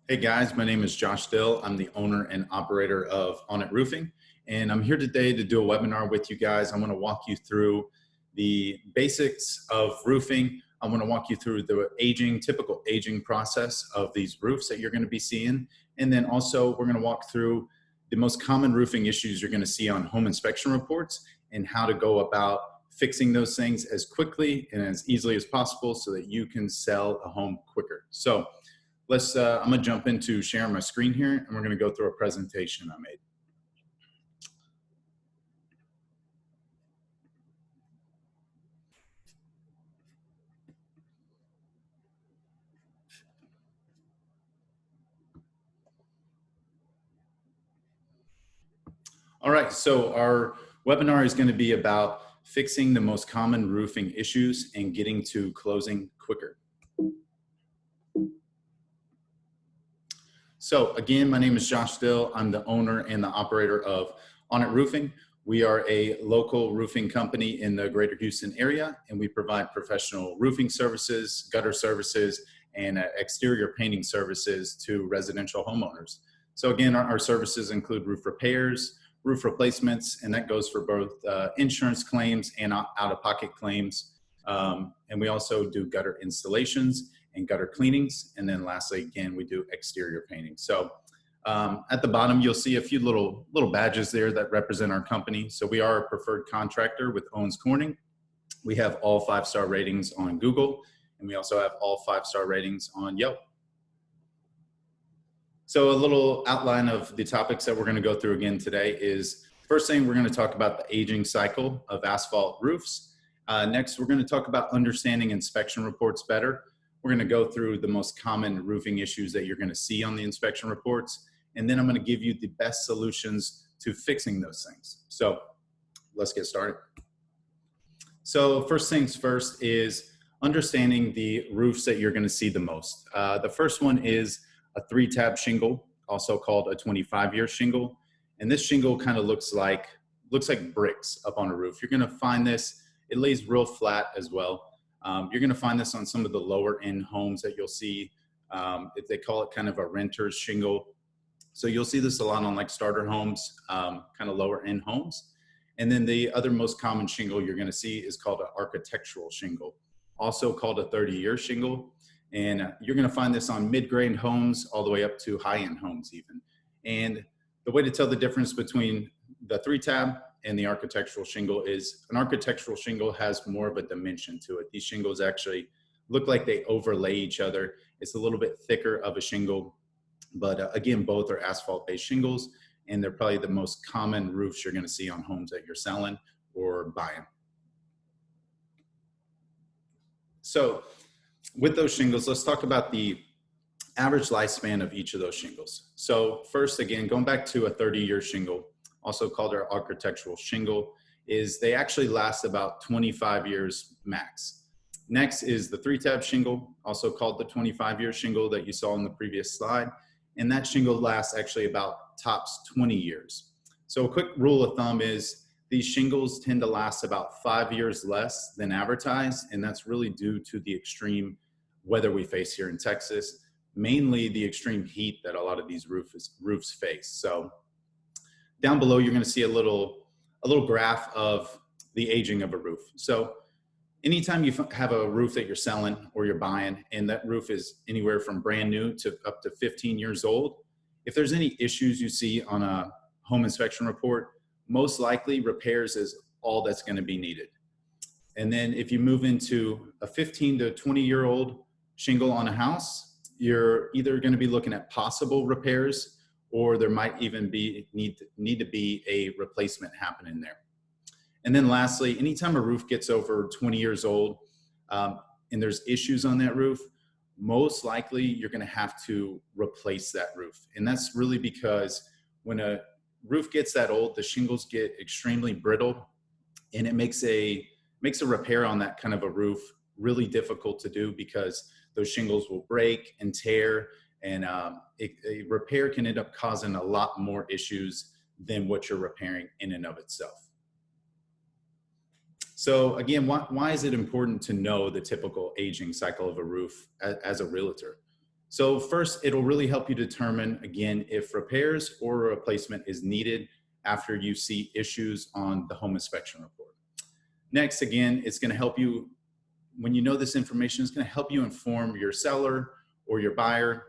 Hey guys, my name is Josh Dill. I'm the owner and operator of Onit Roofing, and I'm here today to do a webinar with you guys. I want to walk you through the basics of roofing. I want to walk you through the typical aging process of these roofs that you're going to be seeing. And then also we're going to walk through the most common roofing issues you're going to see on home inspection reports and how to go about fixing those things as quickly and as easily as possible so that you can sell a home quicker. So I'm gonna jump into sharing my screen here and we're gonna go through a presentation I made. All right, so our webinar is gonna be about fixing the most common roofing issues and getting to closing quicker. So again, my name is Josh Dill. I'm the owner and the operator of Onit Roofing. We are a local roofing company in the greater Houston area, and we provide professional roofing services, gutter services, and exterior painting services to residential homeowners. So again, our services include roof repairs, roof replacements, and that goes for both insurance claims and out-of-pocket claims. And we also do gutter installations and gutter cleanings. And then lastly, again, we do exterior painting. So at the bottom, you'll see a few little badges there that represent our company. So we are a preferred contractor with Owens Corning. We have all 5-star ratings on Google, and we also have all 5-star ratings on Yelp. So a little outline of the topics that we're going to go through again today is, first thing, we're going to talk about the aging cycle of asphalt roofs. Next, we're going to talk about understanding inspection reports better. We're going to go through the most common roofing issues that you're going to see on the inspection reports. And then I'm going to give you the best solutions to fixing those things. So let's get started. So first things first is understanding the roofs that you're going to see the most. The first one is a 3-tab shingle, also called a 25-year shingle. And this shingle kind of looks like bricks up on a roof. You're going to find this, it lays real flat as well. You're going to find this on some of the lower end homes that you'll see. If they call it kind of a renter's shingle. So you'll see this a lot on like starter homes, kind of lower end homes. And then the other most common shingle you're going to see is called an architectural shingle, also called a 30-year shingle. And you're going to find this on mid-grade homes all the way up to high-end homes even. And the way to tell the difference between the 3-tab and the architectural shingle is an architectural shingle has more of a dimension to it. These shingles actually look like they overlay each other. It's a little bit thicker of a shingle, but again, both are asphalt-based shingles, and they're probably the most common roofs you're going to see on homes that you're selling or buying. So with those shingles, let's talk about the average lifespan of each of those shingles. So first, again, going back to a 30-year shingle, also called our architectural shingle, is they actually last about 25 years max. Next is the 3-tab shingle, also called the 25-year shingle that you saw in the previous slide. And that shingle lasts actually about tops 20 years. So a quick rule of thumb is these shingles tend to last about 5 years less than advertised. And that's really due to the extreme weather we face here in Texas, mainly the extreme heat that a lot of these roofs face. So down below, you're going to see a little graph of the aging of a roof. So anytime you have a roof that you're selling or you're buying, and that roof is anywhere from brand new to up to 15 years old, if there's any issues you see on a home inspection report, most likely repairs is all that's going to be needed. And then if you move into a 15 to 20-year-old shingle on a house, you're either going to be looking at possible repairs, or there might even need to be a replacement happening there. And then lastly, anytime a roof gets over 20 years old and there's issues on that roof, most likely you're going to have to replace that roof. And that's really because when a roof gets that old, the shingles get extremely brittle, and it makes a repair on that kind of a roof really difficult to do because those shingles will break and tear, and a repair can end up causing a lot more issues than what you're repairing in and of itself. So again, why is it important to know the typical aging cycle of a roof as a realtor? So first, it'll really help you determine, again, if repairs or replacement is needed after you see issues on the home inspection report. Next, again, it's going to help you, when you know this information, it's going to help you inform your seller or your buyer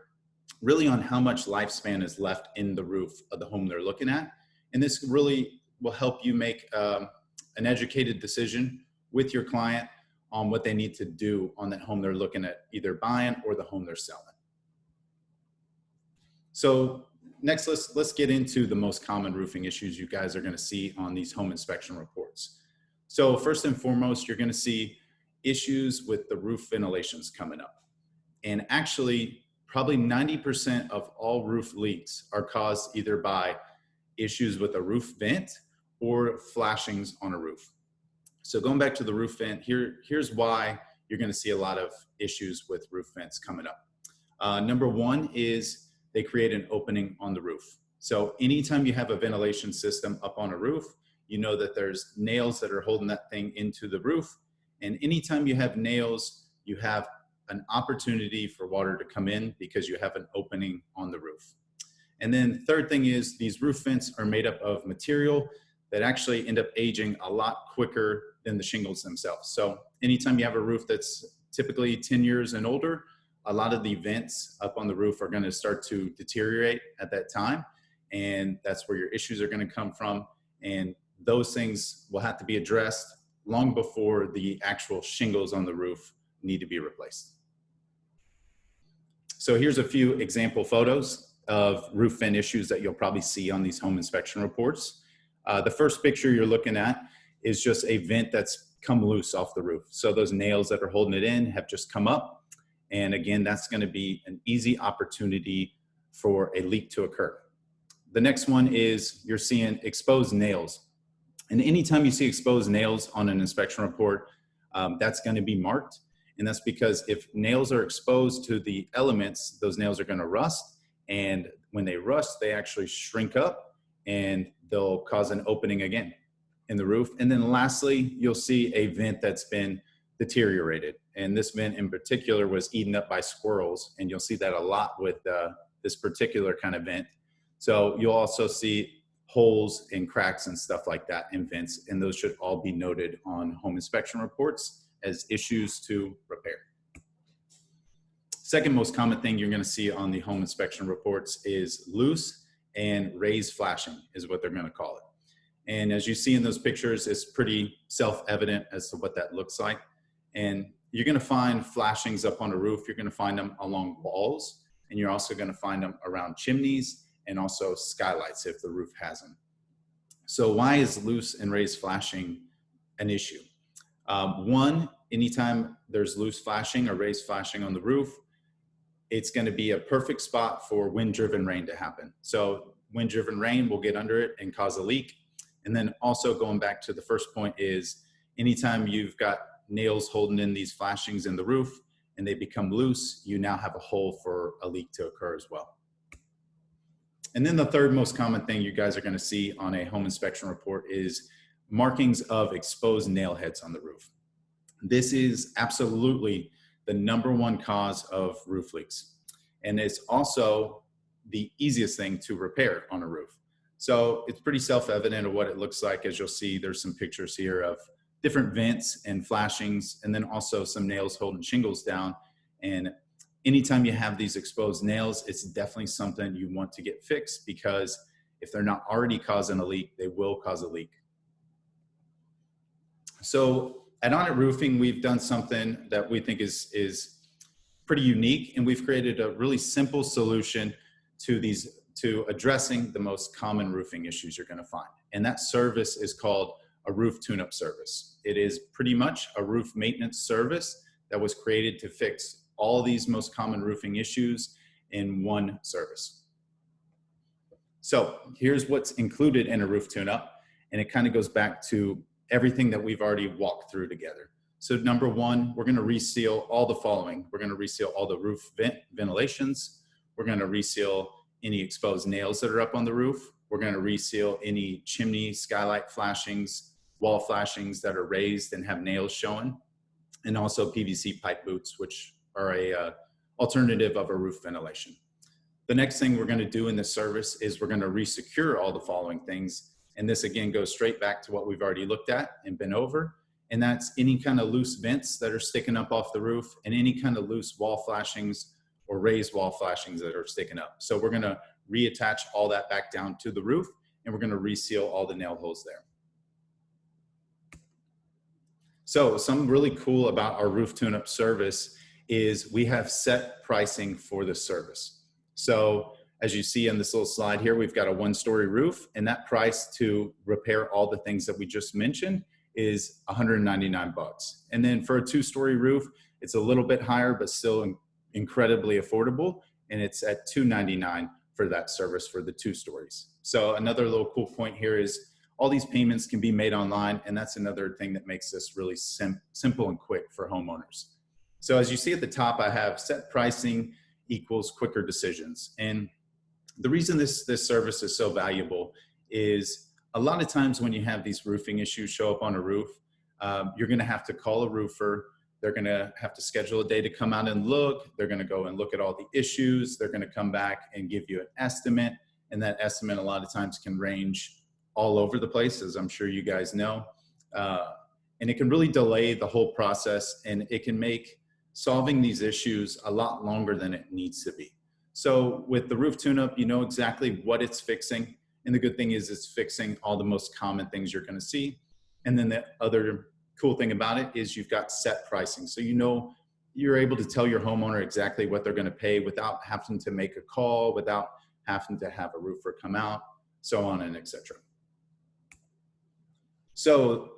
really on how much lifespan is left in the roof of the home they're looking at. And this really will help you make an educated decision with your client on what they need to do on that home they're looking at either buying or the home they're selling. So next, let's get into the most common roofing issues you guys are going to see on these home inspection reports. So first and foremost, you're going to see issues with the roof ventilations coming up. And actually, probably 90% of all roof leaks are caused either by issues with a roof vent or flashings on a roof. So going back to the roof vent, here's why you're going to see a lot of issues with roof vents coming up. Number one is they create an opening on the roof. So anytime you have a ventilation system up on a roof, you know that there's nails that are holding that thing into the roof. And anytime you have nails, you have an opportunity for water to come in because you have an opening on the roof. And then third thing is these roof vents are made up of material that actually end up aging a lot quicker than the shingles themselves. So anytime you have a roof that's typically 10 years and older, a lot of the vents up on the roof are going to start to deteriorate at that time. And that's where your issues are going to come from. And those things will have to be addressed long before the actual shingles on the roof need to be replaced. So here's a few example photos of roof vent issues that you'll probably see on these home inspection reports. The first picture you're looking at is just a vent that's come loose off the roof. So those nails that are holding it in have just come up. And again, that's going to be an easy opportunity for a leak to occur. The next one is you're seeing exposed nails. And anytime you see exposed nails on an inspection report, that's going to be marked. And that's because if nails are exposed to the elements, those nails are going to rust. And when they rust, they actually shrink up and they'll cause an opening again in the roof. And then lastly, you'll see a vent that's been deteriorated. And this vent in particular was eaten up by squirrels. And you'll see that a lot with this particular kind of vent. So you'll also see holes and cracks and stuff like that in vents. And those should all be noted on home inspection reports as issues to repair. Second most common thing you're going to see on the home inspection reports is loose and raised flashing is what they're going to call it. And as you see in those pictures, it's pretty self-evident as to what that looks like. And you're going to find flashings up on a roof. You're going to find them along walls, and you're also going to find them around chimneys and also skylights if the roof has them. So why is loose and raised flashing an issue? One, anytime there's loose flashing or raised flashing on the roof, it's going to be a perfect spot for wind-driven rain to happen. So wind-driven rain will get under it and cause a leak. And then also going back to the first point is anytime you've got nails holding in these flashings in the roof and they become loose, you now have a hole for a leak to occur as well. And then the third most common thing you guys are going to see on a home inspection report is markings of exposed nail heads on the roof. This is absolutely the #1 cause of roof leaks. And it's also the easiest thing to repair on a roof. So it's pretty self-evident of what it looks like. As you'll see, there's some pictures here of different vents and flashings, and then also some nails holding shingles down. And anytime you have these exposed nails, it's definitely something you want to get fixed, because if they're not already causing a leak, they will cause a leak. So at Onit Roofing, we've done something that we think is pretty unique, and we've created a really simple solution to addressing the most common roofing issues you're going to find. And that service is called a roof tune-up service. It is pretty much a roof maintenance service that was created to fix all these most common roofing issues in one service. So here's what's included in a roof tune-up, and it kind of goes back to everything that we've already walked through together. So #1, we're going to reseal all the following. We're going to reseal all the roof ventilations. We're going to reseal any exposed nails that are up on the roof. We're going to reseal any chimney, skylight flashings, wall flashings that are raised and have nails showing, and also PVC pipe boots, which are a alternative of a roof ventilation. The next thing we're going to do in this service is we're going to resecure all the following things. And this again goes straight back to what we've already looked at and been over. And that's any kind of loose vents that are sticking up off the roof and any kind of loose wall flashings or raised wall flashings that are sticking up. So we're going to reattach all that back down to the roof, and we're going to reseal all the nail holes there. So something really cool about our roof tune-up service is we have set pricing for the service. So as you see on this little slide here, we've got a 1-story roof, and that price to repair all the things that we just mentioned is $199. And then for a 2-story roof, it's a little bit higher, but still incredibly affordable. And it's at $299 for that service for the 2 stories. So another little cool point here is all these payments can be made online. And that's another thing that makes this really simple and quick for homeowners. So as you see at the top, I have set pricing equals quicker decisions. And the reason this service is so valuable is a lot of times when you have these roofing issues show up on a roof, you're going to have to call a roofer. They're going to have to schedule a day to come out and look. They're going to go and look at all the issues. They're going to come back and give you an estimate. And that estimate a lot of times can range all over the place, as I'm sure you guys know. And it can really delay the whole process, and it can make solving these issues a lot longer than it needs to be. So with the roof tune-up, you know exactly what it's fixing. And the good thing is it's fixing all the most common things you're going to see. And then the other cool thing about it is you've got set pricing. So you know you're able to tell your homeowner exactly what they're going to pay without having to make a call, without having to have a roofer come out, so on and etc. So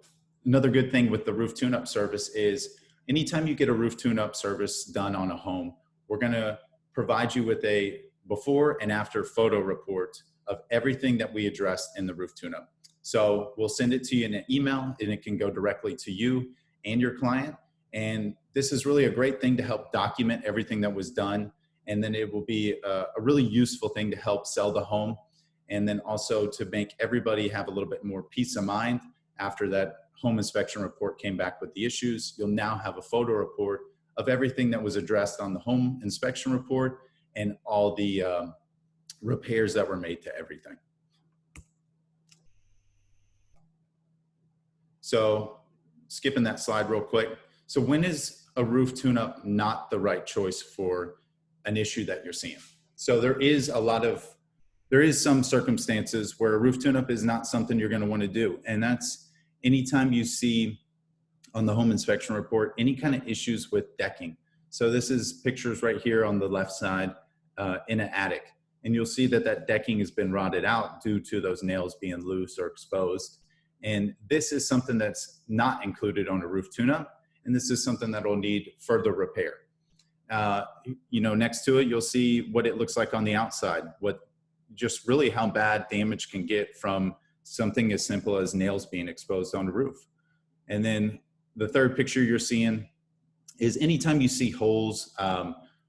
another good thing with the roof tune-up service is anytime you get a roof tune-up service done on a home, we're going to provide you with a before and after photo report of everything that we addressed in the roof tune-up. So we'll send it to you in an email, and it can go directly to you and your client. And this is really a great thing to help document everything that was done. And then it will be a really useful thing to help sell the home. And then also to make everybody have a little bit more peace of mind after that home inspection report came back with the issues. You'll now have a photo report of everything that was addressed on the home inspection report and all the repairs that were made to everything. So skipping that slide real quick. So when is a roof tune-up not the right choice for an issue that you're seeing? So there is some circumstances where a roof tune-up is not something you're going to want to do. And that's anytime you see on the home inspection report any kind of issues with decking. So this is pictures right here on the left side in an attic. And you'll see that that decking has been rotted out due to those nails being loose or exposed. And this is something that's not included on a roof tune-up. And this is something that will need further repair. Next to it, you'll see what it looks like on the outside, just really how bad damage can get from something as simple as nails being exposed on the roof. And then the third picture you're seeing is anytime you see holes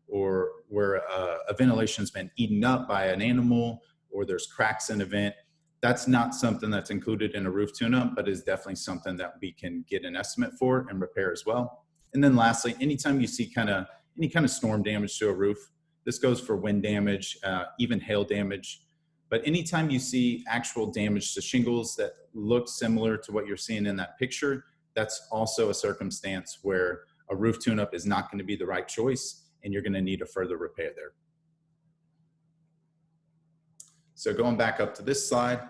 or where a ventilation's been eaten up by an animal or there's cracks in a vent, that's not something that's included in a roof tune-up, but is definitely something that we can get an estimate for and repair as well. And then lastly, anytime you see any kind of storm damage to a roof, this goes for wind damage, even hail damage. But anytime you see actual damage to shingles that look similar to what you're seeing in that picture, that's also a circumstance where a roof tune-up is not going to be the right choice, and you're going to need a further repair there. So going back up to this slide.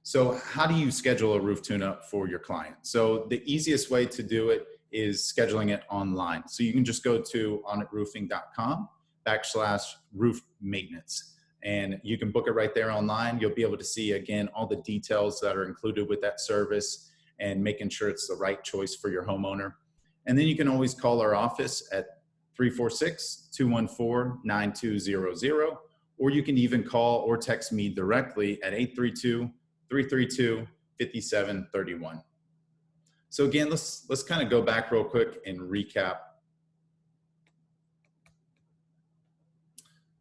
So how do you schedule a roof tune-up for your client? So the easiest way to do it is scheduling it online. So you can just go to onitroofing.com/roof maintenance. And you can book it right there online. You'll be able to see, again, all the details that are included with that service and making sure it's the right choice for your homeowner. And then you can always call our office at 346-214-9200, or you can even call or text me directly at 832-332-5731. So again, let's kind of go back real quick and recap.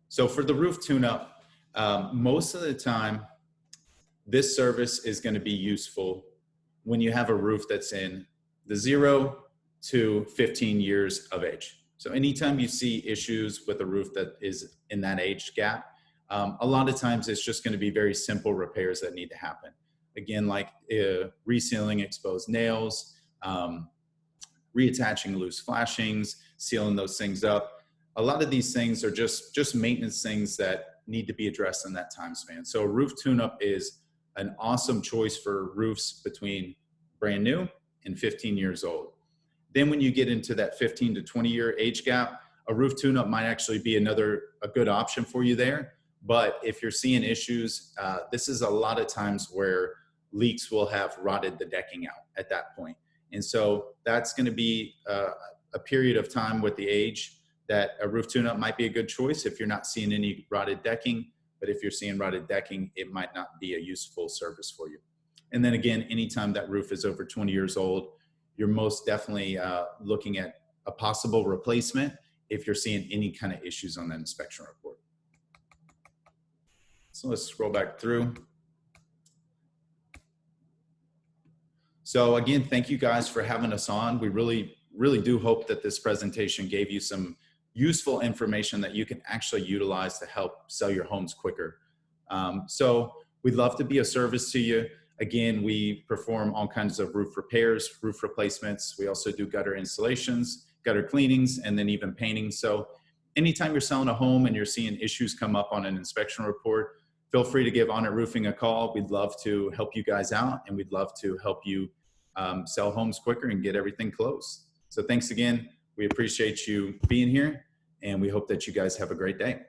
So for the roof tune-up, most of the time, this service is going to be useful when you have a roof that's in the 0 to 15 years of age. So anytime you see issues with a roof that is in that age gap, a lot of times it's just going to be very simple repairs that need to happen. Again, like resealing exposed nails, reattaching loose flashings, sealing those things up. A lot of these things are just maintenance things that need to be addressed in that time span. So a roof tune-up is an awesome choice for roofs between brand new and 15 years old. Then when you get into that 15 to 20 year age gap, a roof tune-up might actually be a good option for you there. But if you're seeing issues, this is a lot of times where leaks will have rotted the decking out at that point. And so that's going to be a period of time with the age that a roof tune-up might be a good choice if you're not seeing any rotted decking. But if you're seeing rotted decking, it might not be a useful service for you. And then again, anytime that roof is over 20 years old, you're most definitely looking at a possible replacement if you're seeing any kind of issues on that inspection report. So let's scroll back through. So again, thank you guys for having us on. We really do hope that this presentation gave you some useful information that you can actually utilize to help sell your homes quicker. So we'd love to be a service to you. Again, we perform all kinds of roof repairs, roof replacements. We also do gutter installations, gutter cleanings, and then even painting. So anytime you're selling a home and you're seeing issues come up on an inspection report, feel free to give Onit Roofing a call. We'd love to help you guys out, and we'd love to help you sell homes quicker and get everything closed. So thanks again. We appreciate you being here, and we hope that you guys have a great day.